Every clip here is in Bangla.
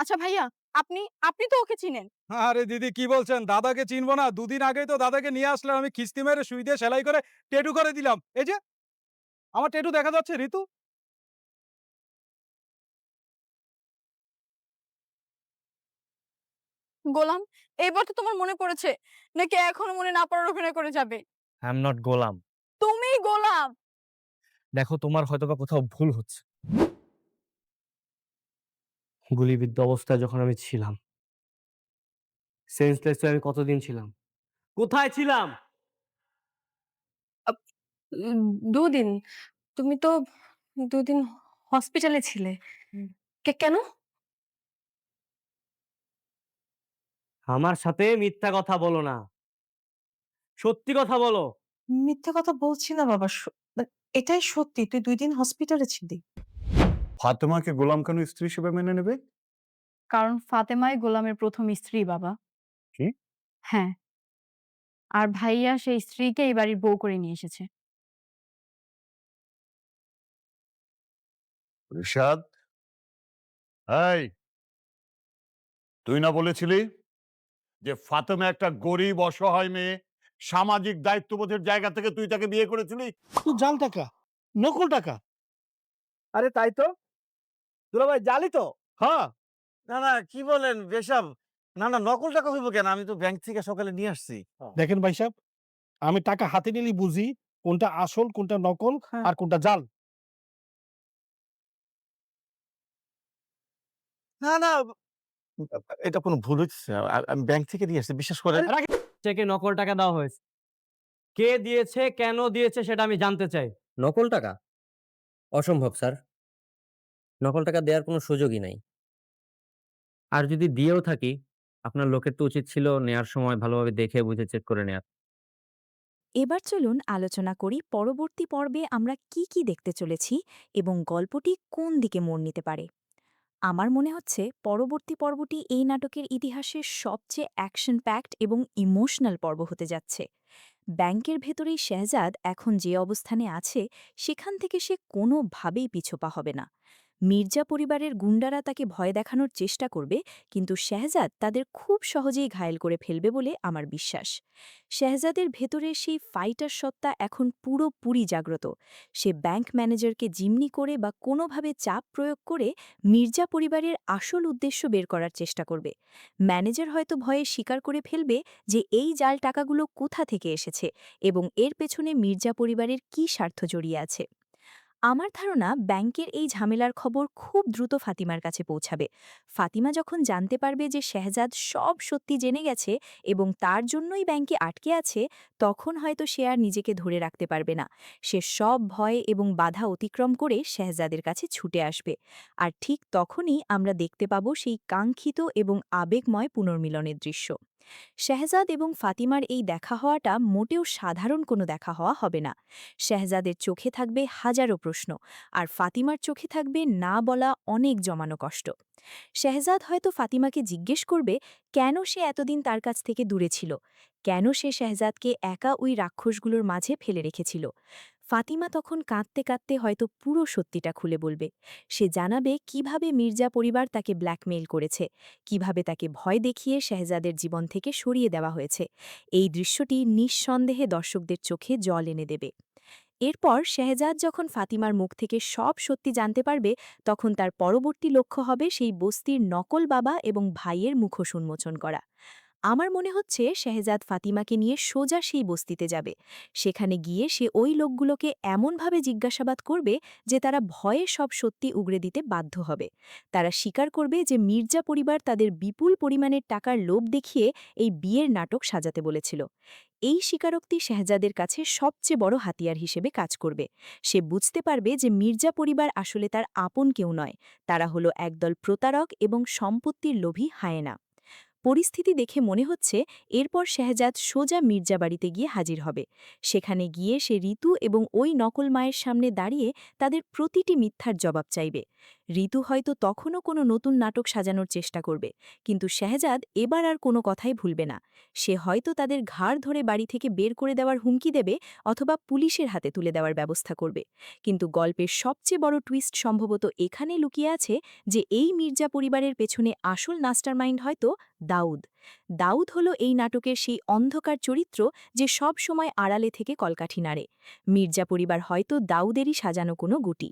আচ্ছা ভাইয়া, আপনি আপনি তো ওকে চিনেন। আরে দিদি কি বলছেন? দাদাকে চিনব না? দুদিন আগেই তো দাদাকে নিয়ে আসলাম আমি খিস্তি মেরে সুই দিয়ে সেলাই করে ট্যাটু করে দিলাম। এই যে আমার ট্যাটু দেখা যাচ্ছে ঋতু। গোলাম, এইবার তো তোমার মনে পড়েছে, নাকি এখনো মনে না পড়ার অভিনয় করে যাবে? আই এম নট গোলাম। তুমিই গোলাম। দেখো তোমার হয়তোবা কোথাও ভুল হচ্ছে। গুলিবিদ্ধ অবস্থায় যখন আমি ছিলাম, সেন্সলেস হয়ে আমি কতদিন ছিলাম? কোথায় ছিলাম? আপ উম ২ দিন। তুমি তো ২ দিন হসপিটালে ছিলে। কেন? আমার সাথে মিথ্যা কথা বলো না। সত্যি কথা বলো। মিথ্যে কথা বলছি না বাবা। এটাই সত্যি। তুই ২ দিন হসপিটালে ছিলি। ফাতেমাকে গোলাম কেন স্ত্রী হিসেবে মেনে নেবে? কারণ ফাতেমাই গোলামের ১ম স্ত্রী বাবা। কি? হ্যাঁ, আর ভাইয়া সেই স্ত্রীকে এই বাড়ির বউ করে নিয়ে এসেছে। রিশাদ, এই তুই না বলেছিলি যে ফাতেমা একটা গরিব অসহায় মেয়ে, সামাজিক দায়িত্ববোধের জায়গা থেকে তুই তাকে বিয়ে করেছিলি? তো জাল টাকা, নকল টাকা। আরে তাই তো। দুলাভাই জালি তো। হ্যাঁ, না, না কি বলেন বেশাব? না, না নকল টাকা হইব কেন? আমি তো ব্যাংক থেকে সকালে নিয়ে আসছি। দেখেন ভাই সাহেব, আমি টাকা হাতে নিলেই বুঝি কোনটা আসল, কোনটা নকল হ্যাঁ। আর কোনটা জাল। না, না এটা কোনো ভুল হইছে। আমি ব্যাংক থেকে নিয়ে আসছি বিশ্বাস করেন। চেকে নকল টাকা দেওয়া হয়েছে। কে দিয়েছে, কেন দিয়েছে সেটা আমি জানতে চাই। নকল টাকা? অসম্ভব স্যার। নকল টাকা দেওয়ার কোনো সুযোগই নাই। আর যদি দিয়েও থাকি, আপনার লোকের তো উচিত ছিল নেয়ার সময় ভালোভাবে দেখে বুঝে চেক করে নেয়ার। এবার চলুন আলোচনা করি পরবর্তী পর্বে আমরা কি কি দেখতে চলেছি এবং গল্পটি কোন দিকে মোড় নিতে পারে। আমার মনে হচ্ছে পরবর্তী পর্বটি এই নাটকের ইতিহাসের সবচেয়ে অ্যাকশন প্যাকড এবং ইমোশনাল পর্ব হতে যাচ্ছে। ব্যাংকের ভেতরেই শেহজাদ এখন যে অবস্থানে আছে সেখান থেকে সে কোনোভাবেই পিছপা হবে না। মির্জা পরিবারের গুন্ডারা তাকে ভয় দেখানোর চেষ্টা করবে, কিন্তু শেহজাদ তাদের খুব সহজেই ঘায়েল করে ফেলবে বলে আমার বিশ্বাস। শেহজাদের ভেতরে সেই ফাইটার সত্তা এখন পুরোপুরি জাগ্রত। সে ব্যাংক ম্যানেজারকে জিম্নি করে বা কোনোভাবে চাপ প্রয়োগ করে মির্জা পরিবারের আসল উদ্দেশ্য বের করার চেষ্টা করবে। ম্যানেজার হয়তো ভয়ে স্বীকার করে ফেলবে যে এই জাল টাকাগুলো কোথা থেকে এসেছে এবং এর পেছনে মির্জা পরিবারের কী স্বার্থ জড়িয়ে আছে। আমার ধারণা ব্যাংকের এই ঝামেলার খবর খুব দ্রুত ফাতিমার কাছে পৌঁছাবে। ফাতিমা যখন জানতে পারবে যে শেহজাদ সব সত্যি জেনে গেছে এবং তার জন্যই ব্যাংকে আটকে আছে, তখন হয়তো সে আর নিজেকে ধরে রাখতে পারবে না। সে সব ভয় এবং বাধা অতিক্রম করে শেহজাদের কাছে ছুটে আসবে। আর ঠিক তখনই আমরা দেখতে পাব সেই কাঙ্ক্ষিত এবং আবেগময় পুনর্মিলনের দৃশ্য। শেহজাদ এবং ফাতিমার এই দেখা হওয়াটা মোটেও সাধারণ কোনো দেখা হওয়া হবে না। শেহজাদের চোখে থাকবে হাজারো প্রশ্ন, আর ফাতিমার চোখে থাকবে না বলা অনেক জমানো কষ্ট। শেহজাদ হয়তো ফাতিমাকে জিজ্ঞেস করবে কেন সে এতদিন তার কাছ থেকে দূরে ছিল, কেন সে শেহজাদকে একা ওই রাক্ষসগুলোর মাঝে ফেলে রেখেছিল। ফাতিমা তখন কাঁদতে কাঁদতে হয়তো পুরো সত্যিটা খুলে বলবে। সে জানাবে কিভাবে মির্জা পরিবার তাকে ব্ল্যাকমেইল করেছে, কিভাবে তাকে ভয় দেখিয়ে শেহজাদের জীবন থেকে সরিয়ে দেওয়া হয়েছে। এই দৃশ্যটি নিঃসন্দেহে দর্শকদের চোখে জল এনে দেবে। এরপর শেহজাদ যখন ফাতিমার মুখ থেকে সব সত্যি জানতে পারবে, তখন তার পরবর্তী লক্ষ্য হবে সেই বস্তির নকল বাবা এবং ভাইয়ের মুখোশ উন্মোচন করা। আমার মনে হচ্ছে শেহজাদ ফাতিমাকে নিয়ে সোজা সেই বস্তিতে যাবে। সেখানে গিয়ে সে ওই লোকগুলোকে এমনভাবে জিজ্ঞাসাবাদ করবে যে তারা ভয়ে সব সত্যি উগরে দিতে বাধ্য হবে। তারা স্বীকার করবে যে মির্জা পরিবার তাদের বিপুল পরিমাণের টাকার লোভ দেখিয়ে এই বিয়ের নাটক সাজাতে বলেছিল। এই স্বীকারোক্তি শেহজাদের কাছে সবচেয়ে বড় হাতিয়ার হিসেবে কাজ করবে। সে বুঝতে পারবে যে মির্জা পরিবার আসলে তার আপন কেউ নয়, তারা হলো একদল প্রতারক এবং সম্পত্তির লোভী হায়েনা। পরিস্থিতি দেখে মনে হচ্ছে এরপর শেহজাদ সোজা মির্জা বাড়িতে গিয়ে হাজির হবে। সেখানে গিয়ে সে ঋতু এবং ওই নকল মায়ের সামনে দাঁড়িয়ে তাদের প্রতিটি মিথ্যার জবাব চাইবে। ঋতু হয়তো তখনও কোনো নতুন নাটক সাজানোর চেষ্টা করবে, কিন্তু শেহজাদ এবার আর কোনো কথাই ভুলবে না। সে হয়তো তাদের ঘাড় ধরে বাড়ি থেকে বের করে দেওয়ার হুমকি দেবে অথবা পুলিশের হাতে তুলে দেওয়ার ব্যবস্থা করবে। কিন্তু গল্পের সবচেয়ে বড় টুইস্ট সম্ভবত এখানে লুকিয়ে আছে যে এই মির্জা পরিবারের পেছনে আসল মাস্টারমাইন্ড হয়তো দাউদ। দাউদ হলো এই নাটকের সেই অন্ধকার চরিত্র যে সব সময় আড়ালে থেকে কলকাঠি নাড়ে। মির্জা পরিবার হয়তো দাউদেরই সাজানো কোনো গুটি।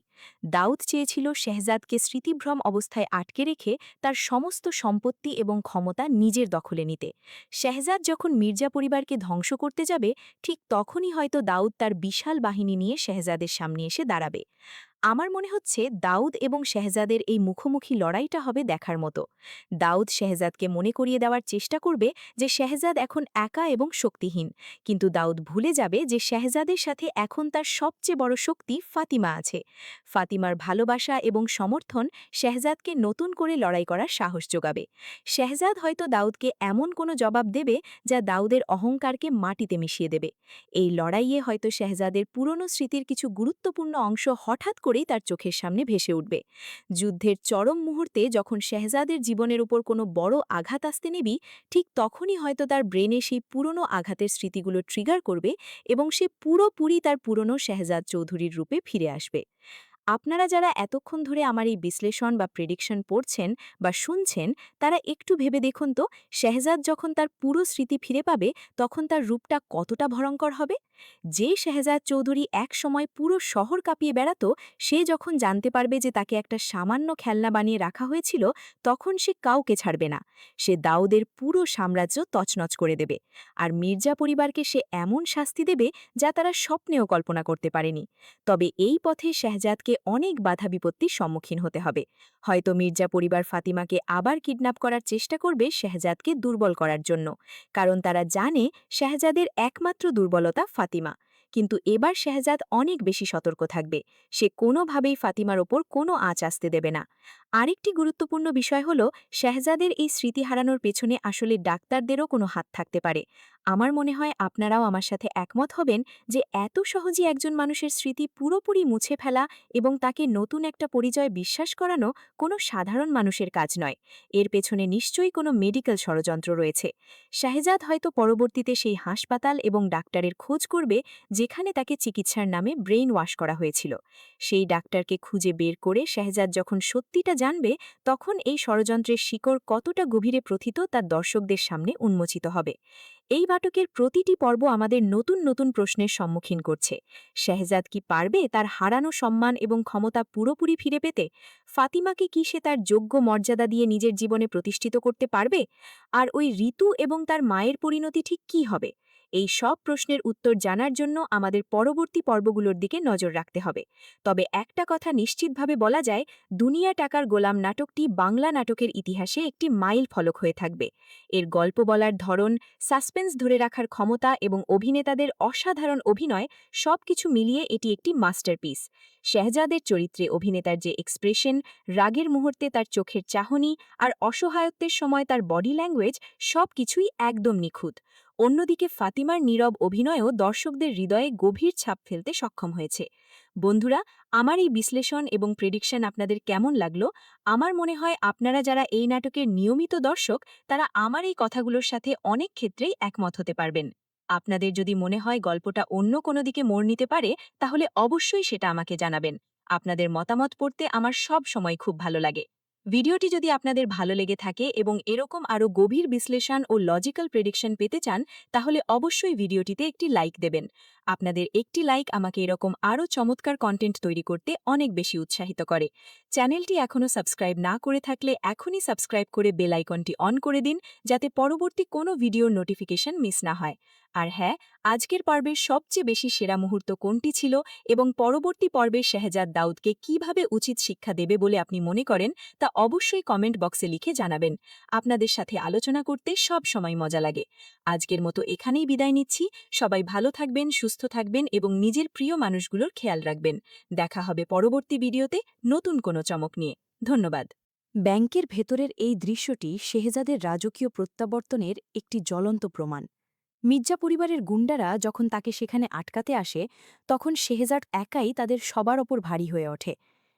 দাউদ চেয়েছিল শেহজাদকে স্মৃতিভ্রম অবস্থায় আটকে রেখে তার সমস্ত সম্পত্তি এবং ক্ষমতা নিজের দখলে নিতে। শেহজাদ যখন মির্জা পরিবারকে ধ্বংস করতে যাবে, ঠিক তখনই হয়তো দাউদ তার বিশাল বাহিনী নিয়ে শেহজাদের সামনে এসে দাঁড়াবে। আমার মনে হচ্ছে দাউদ এবং শেহজাদের এই মুখোমুখি লড়াইটা হবে দেখার মতো। দাউদ শেহজাদকে মনে করিয়ে দেওয়ার চেষ্টা করবে যে শেহজাদ এখন একা এবং শক্তিহীন, কিন্তু দাউদ ভুলে যাবে যে শেহজাদের সাথে এখন তার সবচেয়ে বড় শক্তি ফাতিমা আছে। ফাতিমার ভালোবাসা এবং সমর্থন শেহজাদকে নতুন করে লড়াই করার সাহস যোগাবে। শেহজাদ হয়তো দাউদকে এমন কোনো জবাব দেবে যা দাউদের অহংকারকে মাটিতে মিশিয়ে দেবে। এই লড়াইয়ে হয়তো শেহজাদের পুরনো স্মৃতির কিছু গুরুত্বপূর্ণ অংশ হঠাৎ করেই তার চোখের সামনে ভেসে উঠবে। যুদ্ধের চরম মুহূর্তে যখন শেহজাদের জীবনের উপর কোনো বড় আঘাত আসতে নেবি, ঠিক তখনই হয়তো তার ব্রেনে সেই পুরনো আঘাতের স্মৃতিগুলো ট্রিগার করবে এবং সে পুরোপুরি তার পুরনো শেহজাদ চৌধুরীর রূপে ফিরে আসবে। আপনারা যারা এতক্ষণ ধরে আমার এই বিশ্লেষণ বা প্রেডিকশন পড়ছেন বা শুনছেন, তারা একটু ভেবে দেখুন তো, শেহজাদ যখন তার পুরো স্মৃতি ফিরে পাবে তখন তার রূপটা কতটা ভয়ঙ্কর হবে। যে শেহজাদ চৌধুরী এক সময় পুরো শহর কাঁপিয়ে বেড়াতো, সে যখন জানতে পারবে যে তাকে একটা সামান্য খেলনা বানিয়ে রাখা হয়েছিল, তখন সে কাউকে ছাড়বে না। সে দাউদের পুরো সাম্রাজ্য তছনছ করে দেবে। আর মির্জা পরিবারকে সে এমন শাস্তি দেবে যা তারা স্বপ্নেও কল্পনা করতে পারেনি। তবে এই পথে শেহজাদকে অনেক বাধা বিপত্তির সম্মুখীন হতে হবে। হয়তো মির্জা পরিবার ফাতিমাকে আবার কিডন্যাপ করার চেষ্টা করবে শেহজাদকে দুর্বল করার জন্য, কারণ তারা জানে শেহজাদের একমাত্র দুর্বলতা ফাতিমা। কিন্তু এবার শেহজাদ অনেক বেশি সতর্ক থাকবে। সে কোনোভাবেই ফাতিমার ওপর কোনো আঁচ আসতে দেবে না। আরেকটি গুরুত্বপূর্ণ বিষয় হল, শেহজাদের এই স্মৃতি হারানোর পেছনে আসলে ডাক্তারদেরও কোনো হাত থাকতে পারে। আমার মনে হয় আপনারাও আমার সাথে একমত হবেন যে এত সহজে একজন মানুষের স্মৃতি পুরোপুরি মুছে ফেলা এবং তাকে নতুন একটা পরিচয় বিশ্বাস করানো কোনো সাধারণ মানুষের কাজ নয়। এর পেছনে নিশ্চয়ই কোনো মেডিকেল ষড়যন্ত্র রয়েছে। শেহজাদ হয়তো পরবর্তীতে সেই হাসপাতাল এবং ডাক্তারের খোঁজ করবে যেখানে তাকে চিকিৎসার নামে ব্রেইন ওয়াশ করা হয়েছিল। সেই ডাক্তারকে খুঁজে বের করে শেহজাদ যখন সত্যিটা জানবে, তখন এই ষড়যন্ত্রের শিকড় কতটা গভীরে প্রথিত তা দর্শকদের সামনে উন্মোচিত হবে। এই নাটকের প্রতিটি পর্ব আমাদের নতুন নতুন প্রশ্নের সম্মুখীন করছে। শেহজাদ কি পারবে তার হারানো সম্মান এবং ক্ষমতা পুরোপুরি ফিরে পেতে? ফাতিমাকে কি সে তার যোগ্য মর্যাদা দিয়ে নিজের জীবনে প্রতিষ্ঠিত করতে পারবে? আর ওই ঋতু এবং তার মায়ের পরিণতি ঠিক কী হবে? এই সব প্রশ্নের উত্তর জানার জন্য আমাদের পরবর্তী পর্বগুলোর দিকে নজর রাখতে হবে। তবে একটা কথা নিশ্চিতভাবে বলা যায়, দুনিয়া টাকার গোলাম নাটকটি বাংলা নাটকের ইতিহাসে একটি মাইল ফলক হয়ে থাকবে। এর গল্প বলার ধরন, সাসপেন্স ধরে রাখার ক্ষমতা এবং অভিনেতাদের অসাধারণ অভিনয় সবকিছু মিলিয়ে এটি একটি মাস্টারপিস। শেহজাদের চরিত্রে অভিনেতার যে এক্সপ্রেশন, রাগের মুহূর্তে তার চোখের চাহনি আর অসহায়ত্বের সময় তার বডি ল্যাঙ্গুয়েজ, সবকিছুই একদম নিখুঁত। অন্যদিকে ফাতিমার নীরব অভিনয়ও দর্শকদের হৃদয়ে গভীর ছাপ ফেলতে সক্ষম হয়েছে। বন্ধুরা, আমার এই বিশ্লেষণ এবং প্রেডিকশন আপনাদের কেমন লাগলো? আমার মনে হয় আপনারা যারা এই নাটকের নিয়মিত দর্শক, তারা আমার এই কথাগুলোর সাথে অনেক ক্ষেত্রেই একমত হতে পারবেন। আপনাদের যদি মনে হয় গল্পটা অন্য কোনো দিকে মোড় নিতে পারে, তাহলে অবশ্যই সেটা আমাকে জানাবেন। আপনাদের মতামত পড়তে আমার সব সময় খুব ভালো লাগে। ভিডিওটি যদি আপনাদের ভালো লেগে থাকে এবং এরকম আরও গভীর বিশ্লেষণ ও লজিক্যাল প্রেডিকশন পেতে চান, তাহলে অবশ্যই ভিডিওটিতে একটি লাইক দেবেন। আপনাদের একটি লাইক আমাকে এরকম আরও চমৎকার কন্টেন্ট তৈরি করতে অনেক বেশি উৎসাহিত করে। চ্যানেলটি এখনও সাবস্ক্রাইব না করে থাকলে এখনই সাবস্ক্রাইব করে বেল আইকনটি অন করে দিন, যাতে পরবর্তী কোনো ভিডিওর নোটিফিকেশন মিস না হয়। আর হ্যাঁ, আজকের পর্বের সবচেয়ে বেশি সেরা মুহূর্ত কোনটি ছিল এবং পরবর্তী পর্বে শেহজাদ দাউদকে কিভাবে উচিত শিক্ষা দেবে বলে আপনি মনে করেন, তা অবশ্যই কমেন্ট বক্সে লিখে জানাবেন। আপনাদের সাথে আলোচনা করতে সব সময় মজা লাগে। আজকের মতো এখানেই বিদায় নিচ্ছি। সবাই ভালো থাকবেন, সুস্থ থাকবেন এবং নিজের প্রিয় মানুষগুলোর খেয়াল রাখবেন। দেখা হবে পরবর্তী ভিডিওতে নতুন কোনো চমক নিয়ে। ধন্যবাদ। ব্যাংকের ভেতরের এই দৃশ্যটি শেহজাদের রাজকীয় প্রত্যাবর্তনের একটি জ্বলন্ত প্রমাণ। মির্জা পরিবারের গুন্ডারা যখন তাকে সেখানে আটকাতে আসে, তখন শেহজাদ একাই তাদের সবার ওপর ভারী হয়ে ওঠে।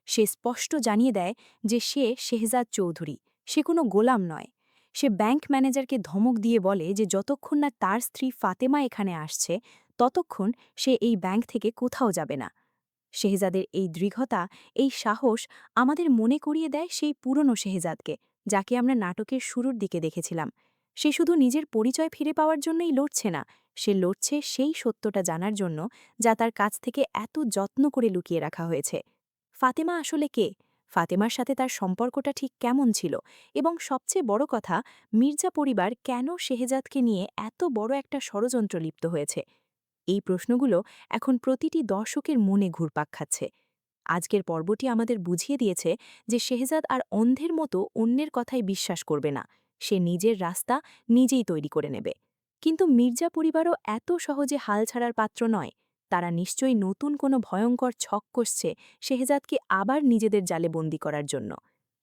সে স্পষ্ট জানিয়ে দেয় যে সে শেহজাদ চৌধুরী, সে কোনো গোলাম নয়। সে ব্যাংক ম্যানেজারকে ধমক দিয়ে বলে যে যতক্ষণ না তার স্ত্রী ফাতেমা এখানে আসছে ততক্ষণ সে এই ব্যাংক থেকে কোথাও যাবে না। শেহজাদের এই দৃঢ়তা, এই সাহস আমাদের মনে করিয়ে দেয় সেই পুরনো শেহজাদকে, যাকে আমরা নাটকের শুরুর দিকে দেখেছিলাম। সে শুধু নিজের পরিচয় ফিরে পাওয়ার জন্যই লড়ছে না, সে লড়ছে সেই সত্যটা জানার জন্য যা তার কাছ থেকে এত যত্ন করে লুকিয়ে রাখা হয়েছে। ফাতেমা আসলে কে? ফাতেমার সাথে তার সম্পর্কটা ঠিক কেমন ছিল? এবং সবচেয়ে বড় কথা, মির্জা পরিবার কেন শেহজাদকে নিয়ে এত বড় একটা ষড়যন্ত্র লিপ্ত হয়েছে? এই প্রশ্নগুলো এখন প্রতিটি দর্শকের মনে ঘুরপাক খাচ্ছে। আজকের পর্বটি আমাদের বুঝিয়ে দিয়েছে যে শেহজাদ আর অন্ধের মতো অন্যের কথাই বিশ্বাস করবে না, সে নিজের রাস্তা নিজেই তৈরি করে নেবে। কিন্তু মির্জা পরিবারও এত সহজে হাল ছাড়ার পাত্র নয়। তারা নিশ্চয়ই নতুন কোনো ভয়ঙ্কর ছক কষছে শেহজাদকে আবার নিজেদের জালে বন্দী করার জন্য।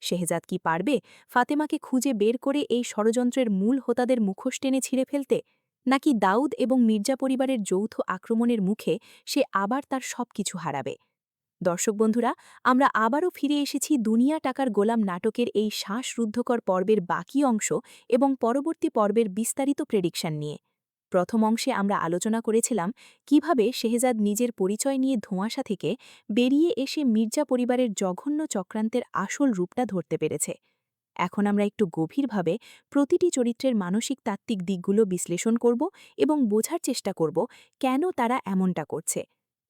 শেহজাদ কি পারবে ফাতেমাকে খুঁজে বের করে এই ষড়যন্ত্রের মূল হোতাদের মুখোশ টেনে ছিঁড়ে ফেলতে? নাকি দাউদ এবং মির্জা পরিবারের যৌথ আক্রমণের মুখে সে আবার তার সবকিছু হারাবে? দর্শক বন্ধুরা, আমরা আবারও ফিরে এসেছি দুনিয়া টাকার গোলাম নাটকের এই শ্বাসরুদ্ধকর পর্বের বাকি অংশ এবং পরবর্তী পর্বের বিস্তারিত প্রেডিকশন নিয়ে। প্রথম অংশে আমরা আলোচনা করেছিলাম কিভাবে শেহজাদ নিজের পরিচয় নিয়ে ধোঁয়াশা থেকে বেরিয়ে এসে মির্জা পরিবারের জঘন্য চক্রান্তের আসল রূপটা ধরতে পেরেছে। এখন আমরা একটু গভীরভাবে প্রতিটি চরিত্রের মানসিক তাত্ত্বিক দিকগুলো বিশ্লেষণ করব এবং বোঝার চেষ্টা করব কেন তারা এমনটা করছে।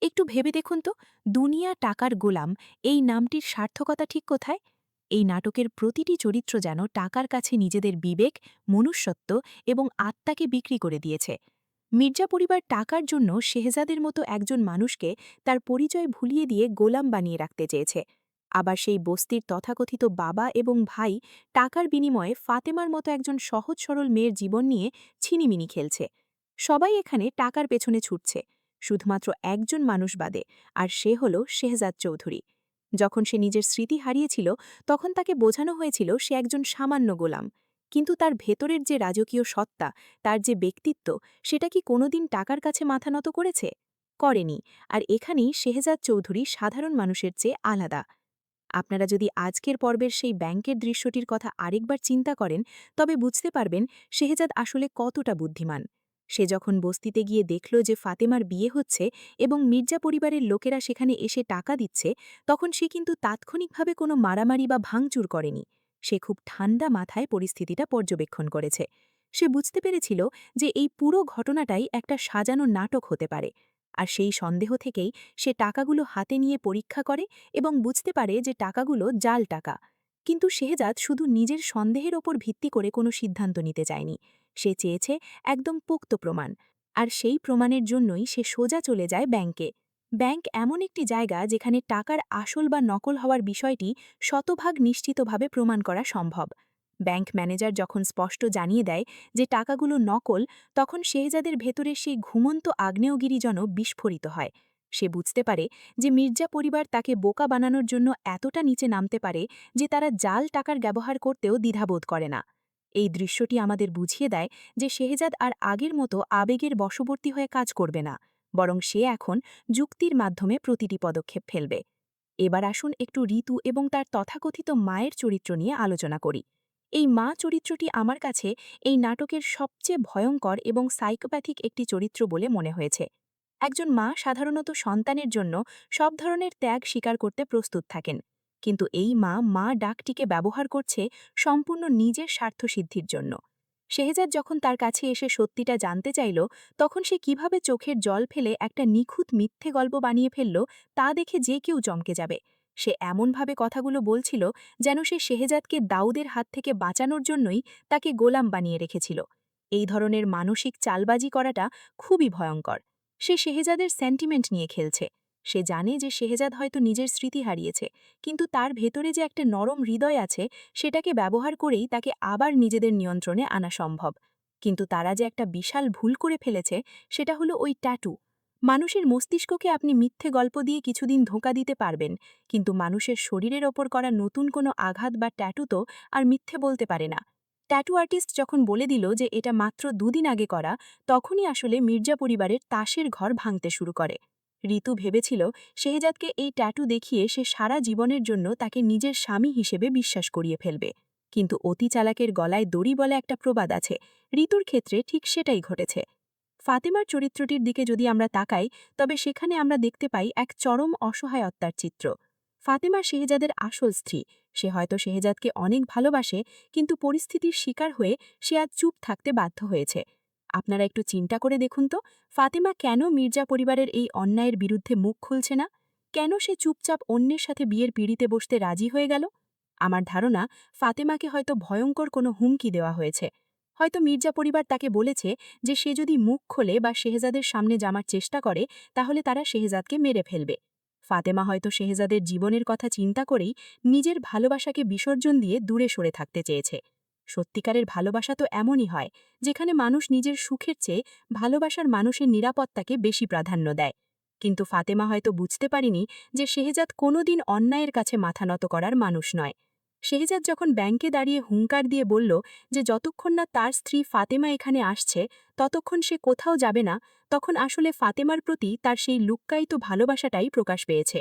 একটু ভেবে দেখুন তো, দুনিয়া টাকার গোলাম এই নামটির সার্থকতা ঠিক কোথায়? এই নাটকের প্রতিটি চরিত্র যেন টাকার কাছে নিজেদের বিবেক, মনুষ্যত্ব এবং আত্মাকে বিক্রি করে দিয়েছে। মির্জা পরিবার টাকার জন্য শেহজাদের মতো একজন মানুষকে তার পরিচয় ভুলিয়ে দিয়ে গোলাম বানিয়ে রাখতে চেয়েছে। আবার সেই বস্তির তথাকথিত বাবা এবং ভাই টাকার বিনিময়ে ফাতেমার মতো একজন সহজ সরল মেয়ের জীবন নিয়ে ছিনিমিনি খেলছে। সবাই এখানে টাকার পেছনে ছুটছে, শুধুমাত্র একজন মানুষ বাদে, আর সে হল শেহজাদ চৌধুরী। যখন সে নিজের স্মৃতি হারিয়েছিল তখন তাকে বোঝানো হয়েছিল সে একজন সামান্য গোলাম। কিন্তু তার ভেতরের যে রাজকীয় সত্তা, তার যে ব্যক্তিত্ব, সেটা কি কোনোদিন টাকার কাছে মাথা নত করেছে? করেনি। আর এখানেই শেহজাদ চৌধুরী সাধারণ মানুষের চেয়ে আলাদা। আপনারা যদি আজকের পর্বের সেই ব্যাংকের দৃশ্যটির কথা আরেকবার চিন্তা করেন তবে বুঝতে পারবেন শেহজাদ আসলে কতটা বুদ্ধিমান। সে যখন বস্তিতে গিয়ে দেখল যে ফাতেমার বিয়ে হচ্ছে এবং মির্জা পরিবারের লোকেরা সেখানে এসে টাকা দিচ্ছে, তখন সে কিন্তু তাৎক্ষণিকভাবে কোনো মারামারি বা ভাঙচুর করেনি। সে খুব ঠান্ডা মাথায় পরিস্থিতিটা পর্যবেক্ষণ করেছে। সে বুঝতে পেরেছিল যে এই পুরো ঘটনাটাই একটা সাজানো নাটক হতে পারে। আর সেই সন্দেহ থেকেই সে টাকাগুলো হাতে নিয়ে পরীক্ষা করে এবং বুঝতে পারে যে টাকাগুলো জাল টাকা। কিন্তু শেহজাদ শুধু নিজের সন্দেহের ওপর ভিত্তি করে কোনো সিদ্ধান্ত নিতে চায়নি। সে চেয়েছে একদম পোক্ত প্রমাণ। আর সেই প্রমাণের জন্যই সে সোজা চলে যায় ব্যাংকে। ব্যাংক এমন একটি জায়গা যেখানে টাকার আসল বা নকল হওয়ার বিষয়টি শতভাগ নিশ্চিতভাবে প্রমাণ করা সম্ভব। ব্যাংক ম্যানেজার যখন স্পষ্ট জানিয়ে দেয় যে টাকাগুলো নকল, তখন শেহজাদের ভেতরে সেই ঘুমন্ত আগ্নেয়গিরি যেন বিস্ফোরিত হয়। সে বুঝতে পারে যে মির্জা পরিবার তাকে বোকা বানানোর জন্য এতটা নিচে নামতে পারে যে তারা জাল টাকার ব্যবহার করতেও দ্বিধাবোধ করে না। এই দৃশ্যটি আমাদের বুঝিয়ে দেয় যে শেহজাদ আর আগের মতো আবেগের বশবর্তী হয়ে কাজ করবে না, বরং সে এখন যুক্তির মাধ্যমে প্রতিটি পদক্ষেপ ফেলবে। এবার আসুন একটু ঋতু এবং তার তথাকথিত মায়ের চরিত্র নিয়ে আলোচনা করি। এই মা চরিত্রটি আমার কাছে এই নাটকের সবচেয়ে ভয়ঙ্কর এবং সাইকোপ্যাথিক একটি চরিত্র বলে মনে হয়েছে। একজন মা সাধারণত সন্তানের জন্য সব ধরনের ত্যাগ স্বীকার করতে প্রস্তুত থাকেন, কিন্তু এই মা ডাকটিকে ব্যবহার করছে সম্পূর্ণ নিজের স্বার্থসিদ্ধির জন্য। শেহজাদ যখন তার কাছে এসে সত্যিটা জানতে চাইল, তখন সে কিভাবে চোখের জল ফেলে একটা নিখুঁত মিথ্যে গল্প বানিয়ে ফেলল তা দেখে যে কেউ চমকে যাবে। সে এমনভাবে কথাগুলো বলছিল যেন সে শেহজাদকে দাউদের হাত থেকে বাঁচানোর জন্যই তাকে গোলাম বানিয়ে রেখেছিল। এই ধরনের মানসিক চালবাজি করাটা খুবই ভয়ঙ্কর। সে শেহজাদের সেন্টিমেন্ট নিয়ে খেলছে। সে জানে যে শেহজাদ হয়তো নিজের স্মৃতি হারিয়েছে, কিন্তু তার ভেতরে যে একটা নরম হৃদয় আছে সেটাকে ব্যবহার করেই তাকে আবার নিজেদের নিয়ন্ত্রণে আনা সম্ভব। কিন্তু তারা যে একটা বিশাল ভুল করে ফেলেছে সেটা হলো ওই ট্যাটু। মানুষের মস্তিষ্ককে আপনি মিথ্যে গল্প দিয়ে কিছুদিন ধোঁকা দিতে পারবেন, কিন্তু মানুষের শরীরের ওপর করা নতুন কোনো আঘাত বা ট্যাটু তো আর মিথ্যে বলতে পারে না। ট্যাটু আর্টিস্ট যখন বলে দিল যে এটা মাত্র 2 দিন আগে করা, তখনই আসলে মির্জা পরিবারের তাসের ঘর ভাঙতে শুরু করে। ঋতু ভেবেছিল শেহজাদকে এই ট্যাটু দেখিয়ে সে সারা জীবনের জন্য তাকে নিজের স্বামী হিসেবে বিশ্বাস করিয়ে ফেলবে। কিন্তু অতি চালাকের গলায় দড়ি বলে একটা প্রবাদ আছে, ঋতুর ক্ষেত্রে ঠিক সেটাই ঘটেছে। ফাতেমার চরিত্রটির দিকে যদি আমরা তাকাই, তবে সেখানে আমরা দেখতে পাই এক চরম অসহায়ত্বার চিত্র। ফাতেমা শেহজাদের আসল স্ত্রী, সে হয়তো শেহজাদকে অনেক ভালোবাসে, কিন্তু পরিস্থিতির শিকার হয়ে সে আজ চুপ থাকতে বাধ্য হয়েছে। আপনারা একটু চিন্তা করে দেখুন তো, ফাতেমা কেন মির্জা পরিবারের এই অন্যায়ের বিরুদ্ধে মুখ খুলছে না? কেন সে চুপচাপ অন্যের সাথে বিয়ের পিঁড়িতে বসতে রাজি হয়ে গেল? আমার ধারণা, ফাতেমাকে হয়তো ভয়ঙ্কর কোনো হুমকি দেওয়া হয়েছে। হয়তো মির্জা পরিবার তাকে বলেছে যে সে যদি মুখ খোলে বা শেহজাদের সামনে যাওয়ার চেষ্টা করে, তাহলে তারা শেহজাদকে মেরে ফেলবে। ফাতেমা হয়তো শেহজাদের জীবনের কথা চিন্তা করেই নিজের ভালোবাসাকে বিসর্জন দিয়ে দূরে সরে থাকতে চেয়েছে। সত্যিকারের ভালোবাসা তো এমনই হয়, যেখানে মানুষ নিজের সুখের চেয়ে ভালোবাসার মানুষের নিরাপত্তাকে বেশি প্রাধান্য দেয়। কিন্তু ফাতেমা হয়তো বুঝতে পারেনি যে শেহজাদ কোনোদিন অন্যায়ের কাছে মাথা নত করার মানুষ নয়। শেহজাদ যখন ব্যাংকে দাঁড়িয়ে হুঙ্কার দিয়ে বলল যে যতক্ষণ না তার স্ত্রী ফাতেমা এখানে আসছে ততক্ষণ সে কোথাও যাবে না, তখন আসলে ফাতেমার প্রতি তার সেই লুক্কায়িত ভালোবাসাটাই প্রকাশ পেয়েছে।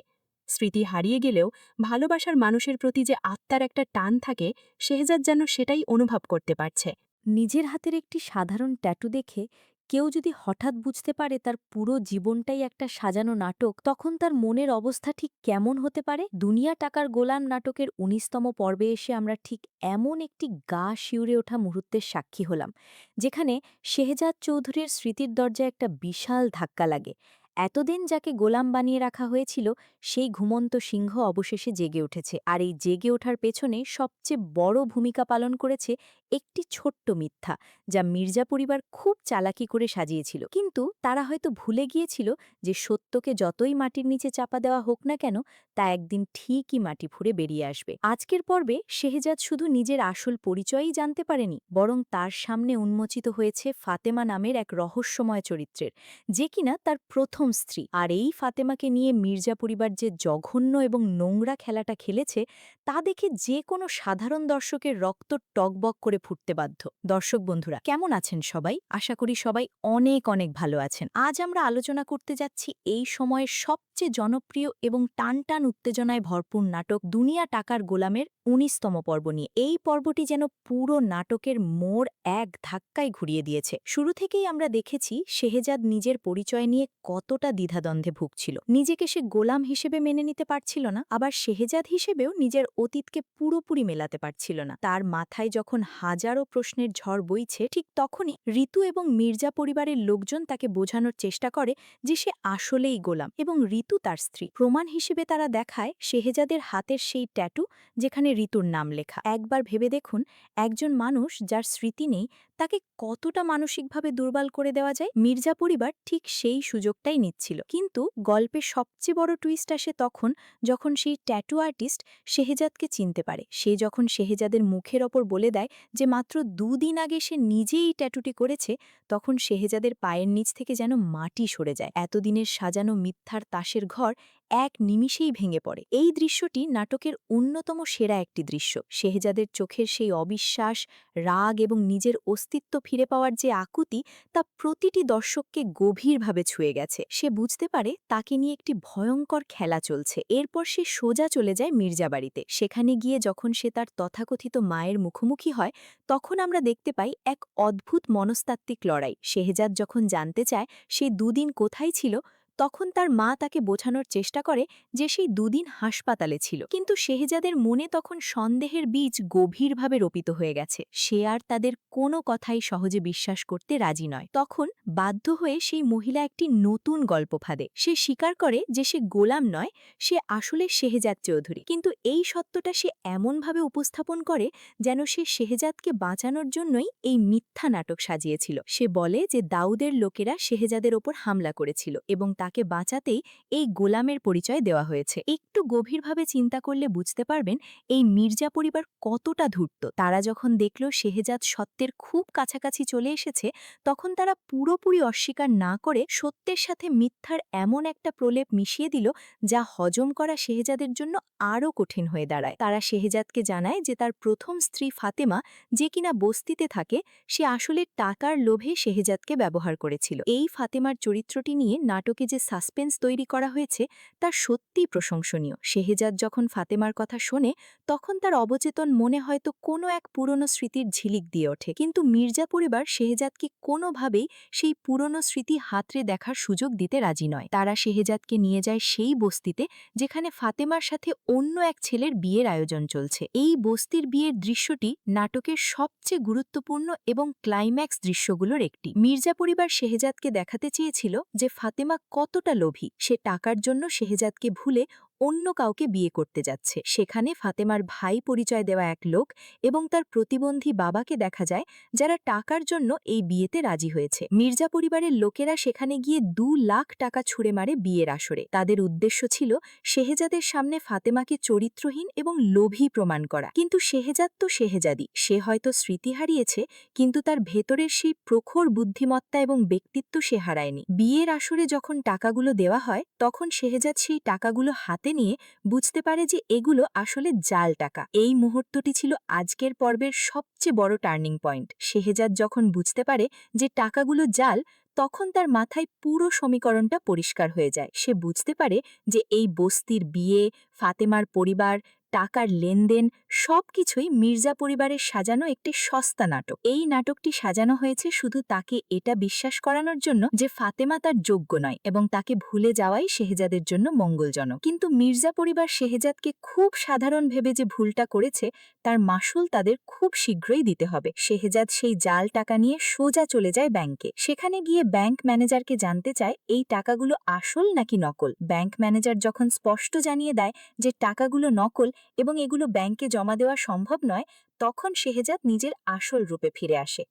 স্মৃতি হারিয়ে গেলেও ভালোবাসার মানুষের প্রতি যে আত্মার একটা টান থাকে, শেহজাদ যেন সেটাই অনুভব করতে পারছে। নিজের হাতের একটি সাধারণ ট্যাটু দেখে কেউ যদি হঠাৎ বুঝতে পারে তার পুরো জীবনটাই একটা সাজানো নাটক, তখন তার মনের অবস্থা ঠিক কেমন হতে পারে? দুনিয়া টাকার গোলাম নাটকের ১৯তম পর্বে এসে আমরা ঠিক এমন একটি গা শিউরে ওঠা মুহূর্তের সাক্ষী হলাম, যেখানে শেহজাদ চৌধুরীর স্মৃতির দরজায় একটা বিশাল ধাক্কা লাগে। এতদিন যাকে গোলাম বানিয়ে রাখা হয়েছিল, সেই ঘুমন্ত সিংহ অবশেষে জেগে উঠেছে। আর এই জেগে ওঠার পেছনে সবচেয়ে বড় ভূমিকা পালন করেছে একটি ছোট্ট মিথ্যা, যা মির্জা পরিবার খুব চালাকি করে সাজিয়েছিল। কিন্তু তারা হয়তো ভুলে গিয়েছিল যে সত্যকে যতই মাটির নিচে চাপা দেওয়া হোক না কেন, তা একদিন ঠিকই মাটি ফুঁড়ে বেরিয়ে আসবে। আজকের পর্বে শেহজাদ শুধু নিজের আসল পরিচয়ই জানতে পারেনি, বরং তার সামনে উন্মোচিত হয়েছে ফাতেমা নামের এক রহস্যময় চরিত্রের, যে কিনা তার প্রথম স্ত্রী। আর এই ফাতেমাকে নিয়ে মির্জা পরিবার যে জঘন্য এবং নোংরা খেলাটা খেলেছে, তা দেখে যে কোনো সাধারণ দর্শকের রক্ত টকবক করে ফুটতে বাধ্য। দর্শক বন্ধুরা, কেমন আছেন সবাই? আশা করি সবাই অনেক অনেক ভালো আছেন। আজ আমরা আলোচনা করতে যাচ্ছি এই সময়ের সবচেয়ে জনপ্রিয় এবং টান টান উত্তেজনায় ভরপুর নাটক দুনিয়া টাকার গোলামের ১৯তম পর্ব নিয়ে। এই পর্বটি যেন পুরো নাটকের মোড় এক ধাক্কায় ঘুরিয়ে দিয়েছে। শুরু থেকেই আমরা দেখেছি শেহজাদ নিজের পরিচয় নিয়ে কতটা দ্বিধাদ্বন্দ্বে ভুগছিল। নিজেকে সে গোলাম হিসেবে মেনে নিতে পারছিল না, আবার শেহজাদ হিসেবেও নিজের অতীতকে পুরোপুরি মেলাতে পারছিল না। তার মাথায় যখন হাজারো প্রশ্নের ঝড় বইছে, ঠিক তখনই ঋতু এবং মির্জা পরিবারের লোকজন তাকে বোঝানোর চেষ্টা করে যে সে আসলেই গোলাম এবং ঋতু তার স্ত্রী। প্রমাণ হিসেবে তারা দেখায় শেহজাদের হাতের সেই ট্যাটু, যেখানে ঋতুর নাম লেখা। একবার ভেবে দেখুন, একজন মানুষ যার স্মৃতি নেই, তাকে কতটা মানসিকভাবে দুর্বল করে দেওয়া যায়। মির্জা পরিবার ঠিক সেই সুযোগটাই নিচ্ছিল। কিন্তু গল্পের সবচেয়ে বড় টুইস্ট আসে তখন, যখন সেই ট্যাটু আর্টিস্ট শেহজাদকে চিনতে পারে। সে যখন শেহজাদের মুখের ওপর বলে দেয় যে মাত্র ২ দিন আগে সে নিজেই এই ট্যাটুটি করেছে, তখন শেহজাদের পায়ের নিচ থেকে যেন মাটি সরে যায়। এতদিনের সাজানো মিথ্যার তাসের ঘর এক নিমিষেই ভেঙে পড়ে। এই দৃশ্যটি নাটকের অন্যতম সেরা একটি দৃশ্য। শেহজাদের চোখের সেই অবিশ্বাস, রাগ এবং নিজের অস্তিত্ব ফিরে পাওয়ার যে আকুতি, তা প্রতিটি দর্শককে গভীরভাবে ছুঁয়ে গেছে। সে বুঝতে পারে তাকে নিয়ে একটি ভয়ঙ্কর খেলা চলছে। এরপর সে সোজা চলে যায় মির্জা বাড়িতে। সেখানে গিয়ে যখন সে তার তথাকথিত মায়ের মুখোমুখি হয়, তখন আমরা দেখতে পাই এক অদ্ভুত মনস্তাত্ত্বিক লড়াই। শেহজাদ যখন জানতে চায় সে ২ দিন কোথায় ছিল, তখন তার মা তাকে বোঝানোর চেষ্টা করে যে সেই ২ দিন হাসপাতালে ছিল। কিন্তু শেহজাদের মনে তখন সন্দেহের বীজ গভীরভাবে রোপিত হয়ে গেছে। সে আর তাদের কোনো কথাই সহজে বিশ্বাস করতে রাজি নয়। তখন বাধ্য হয়ে সেই মহিলা একটি নতুন গল্প ফাঁদে। সে স্বীকার করে যে সে গোলাম নয়, সে আসলে শেহজাদ চৌধুরী। কিন্তু এই সত্যটা সে এমনভাবে উপস্থাপন করে যেন সে শেহজাদকে বাঁচানোর জন্যই এই মিথ্যা নাটক সাজিয়েছিল। সে বলে যে দাউদের লোকেরা শেহজাদের ওপর হামলা করেছিল এবং তাকে বাঁচাতেই এই গোলামের পরিচয় দেওয়া হয়েছে। একটু গভীরভাবে চিন্তা করলে বুঝতে পারবেন এই মির্জা পরিবার কতটা ধূর্ত। তারা যখন দেখল শেহজাদ সত্যের খুব কাছাকাছি চলে এসেছে, তখন তারা পুরোপুরি অস্বীকার না করে সত্যের সাথে মিথ্যার এমন একটা প্রলেপ মিশিয়ে দিল, যা হজম করা শেহজাদের জন্য আরও কঠিন হয়ে দাঁড়ায়। তারা শেহজাদকে জানায় যে তার প্রথম স্ত্রী ফাতেমা, যে কিনা বস্তিতে থাকে, সে আসলে টাকার লোভে শেহজাদকে ব্যবহার করেছিল। এই ফাতেমার চরিত্রটি নিয়ে নাটকে যে সাসপেন্স তৈরি করা হয়েছে তা সত্যিই প্রশংসনীয়। শেহজাদ যখন ফাতেমার কথা শোনে তখন তার অবচেতন মনে হয়তো কোনো এক পুরনো স্মৃতির ঝিলিক দিয়ে ওঠে, কিন্তু মির্জা পরিবার শেহজাদকে কোনোভাবেই সেই পুরনো স্মৃতি হাতড়ে দেখার সুযোগ দিতে রাজি নয়। তারা শেহজাদকে নিয়ে যায় সেই বস্তিতে যেখানে ফাতেমার সাথে অন্য এক ছেলের বিয়ের আয়োজন চলছে। এই বস্তির বিয়ের দৃশ্যটি নাটকের সবচেয়ে গুরুত্বপূর্ণ এবং ক্লাইম্যাক্স দৃশ্যগুলোর একটি। মির্জা পরিবার শেহজাদকে দেখাতে চেয়েছিল যে ফাতেমা কতটা লোভী, সে টাকার জন্য শেহজাদকে ভুলে অন্য কাউকে বিয়ে করতে যাচ্ছে। সেখানে ফাতেমার ভাই পরিচয় দেওয়া এক লোক এবং তার প্রতিবন্ধী বাবাকে দেখা যায়, যারা টাকার জন্য এই বিয়েতে রাজি হয়েছে। মির্জা পরিবারের লোকেরা সেখানে গিয়ে 2 লাখ টাকা ছুঁড়ে মারে বিয়ের আসরে। তাদের উদ্দেশ্য ছিল শেহজাদের সামনে ফাতেমাকে চরিত্রহীন এবং লোভী প্রমাণ করা। কিন্তু শেহজাদ তো শেহজাদি, সে হয়তো স্মৃতি হারিয়েছে, কিন্তু তার ভেতরের সেই প্রখর বুদ্ধিমত্তা এবং ব্যক্তিত্ব সে হারায়নি। বিয়ের আসরে যখন টাকাগুলো দেওয়া হয় তখন শেহজাদ সেই টাকাগুলো হাতে নিয়ে বুঝতে পারে যে এগুলো আসলে জাল টাকা। এই মুহূর্তটি ছিল আজকের পর্বের সবচেয়ে বড় টার্নিং পয়েন্ট। শেহজাদ যখন বুঝতে পারে যে টাকাগুলো জাল, তখন তার মাথায় পুরো সমীকরণটা পরিষ্কার হয়ে যায়। সে বুঝতে পারে যে এই বস্তির বিয়ে, ফাতেমার পরিবার, টাকার লেনদেন সবকিছুই মির্জা পরিবারের সাজানো একটি সস্তা নাটক। এই নাটকটি সাজানো হয়েছে শুধু তাকে এটা বিশ্বাস করানোর জন্য যে ফাতেমা তার যোগ্য নয় এবং তাকে ভুলে যাওয়াই শেহজাদের জন্য মঙ্গলজনক। কিন্তু মির্জা পরিবার শেহজাদকে খুব সাধারণ ভেবে যে ভুলটা করেছে তার মাসুল তাদের খুব শীঘ্রই দিতে হবে। শেহজাদ সেই জাল টাকা নিয়ে সোজা চলে যায় ব্যাংকে। সেখানে গিয়ে ব্যাংক ম্যানেজারকে জানতে চায় এই টাকাগুলো আসল নাকি নকল। ব্যাংক ম্যানেজার যখন স্পষ্ট জানিয়ে দেয় যে টাকাগুলো নকল এবং এগুলো ব্যাংকে জমা দেওয়া সম্ভব নয়, তখন শেহজাদ নিজের আসল রূপে ফিরে আসে।